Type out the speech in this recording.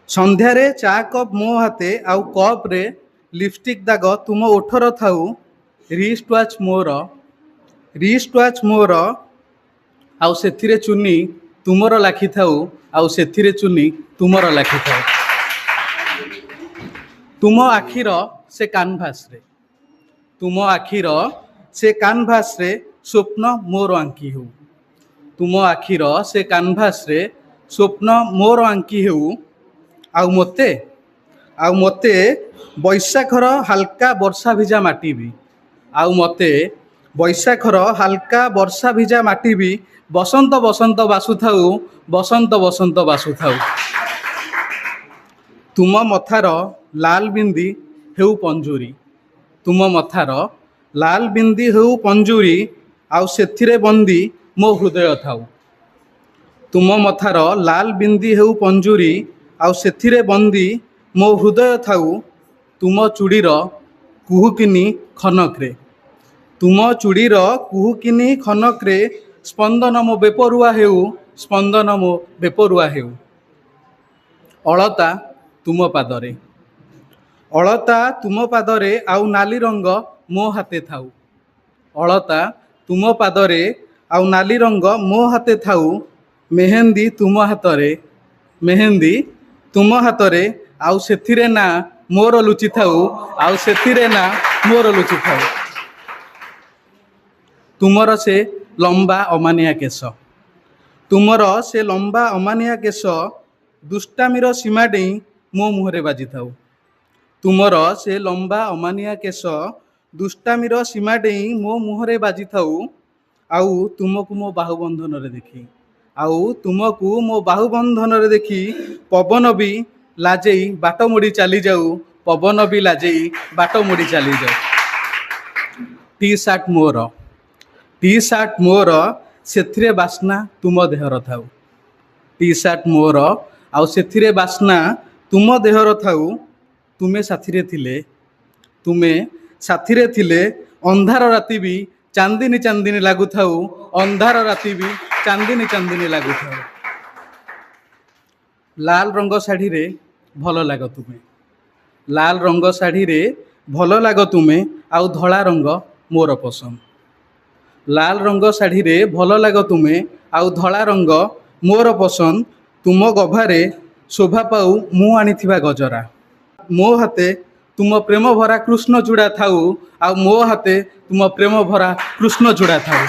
ସନ୍ଧ୍ୟାରେ ଚା କପ୍ ମୋ ହାତେ ଆଉ କପ୍ରେ ଲିପଷ୍ଟିକ୍ ଦାଗ ତୁମ ଓଠର ଥାଉ। ରିଷ୍ଟ ୱାଚ୍ ମୋର ଆଉ ସେଥିରେ ଚୁନି ତୁମର ଲାଖିଥାଉ ଆଉ ସେଥିରେ ଚୁନି ତୁମର ଲାଖିଥାଉ। ତୁମ ଆଖିର ସେ କାନଭାସରେ ସ୍ୱପ୍ନ ମୋର ଆଙ୍କି ହେଉ। ତୁମ ଆଖିର ସେ କାନଭାସରେ ସ୍ୱପ୍ନ ମୋର ଆଙ୍କି ହେଉ। ଆଉ ମୋତେ ବୈଶାଖର ହାଲକା ବର୍ଷା ଭିଜା ମାଟି ବି ବସନ୍ତ ବସନ୍ତ ବାସୁଥାଉ। ତୁମ ମଥାର ଲାଲ ବିନ୍ଦି ହେଉ ପଞ୍ଜୁରୀ ଆଉ ସେଥିରେ ବନ୍ଦୀ ମୋ ହୃଦୟ ଥାଉ। ତୁମ ମଥାର ଲାଲ ବିନ୍ଦି ହେଉ ପଞ୍ଜୁରୀ ଆଉ ସେଥିରେ ବନ୍ଦୀ ମୋ ହୃଦୟ ଥାଉ। ତୁମ ଚୁଡ଼ିର କୁହୁକିନି ଖନକରେ ସ୍ପନ୍ଦନ ମୋ ବେପରୁଆ ହେଉ। ଅଳତା ତୁମ ପାଦରେ ଆଉ ନାଲି ରଙ୍ଗ ମୋ ହାତେ ଥାଉ। ମେହେନ୍ଦି ତୁମ ହାତରେ ଆଉ ସେଥିରେ ନା ମୋର ଲୁଚିଥାଉ। ତୁମର ସେ ଲମ୍ବା ଅମାନିଆ କେଶ ଦୁଷ୍ଟାମିର ସୀମା ଡେଇଁ ମୋ ମୁହଁରେ ବାଜିଥାଉ। ଆଉ ତୁମକୁ ମୋ ବାହୁବନ୍ଧନରେ ଦେଖି ପବନ ବି ଲାଜେଇ ବାଟ ମୋଡ଼ି ଚାଲିଯାଉ। ଟି ସାର୍ଟ ମୋର ସେଥିରେ ବାସ୍ନା ତୁମ ଦେହର ଥାଉ। ତୁମେ ସାଥିରେ ଥିଲେ ଅନ୍ଧାର ରାତି ବି ଚାନ୍ଦିନୀ ଲାଗୁଥାଉ। ଲାଲ ରଙ୍ଗ ଶାଢ଼ୀରେ ଭଲ ଲାଗ ତୁମେ ଆଉ ଧଳା ରଙ୍ଗ ମୋର ପସନ୍ଦ। ତୁମ ଗଭାରେ ଶୋଭା ପାଉ ମୁଁ ଆଣିଥିବା ଗଜରା। ମୋ ହାତେ ତୁମ ପ୍ରେମ ଭରା କୃଷ୍ଣଚୂଡ଼ା ଥାଉ।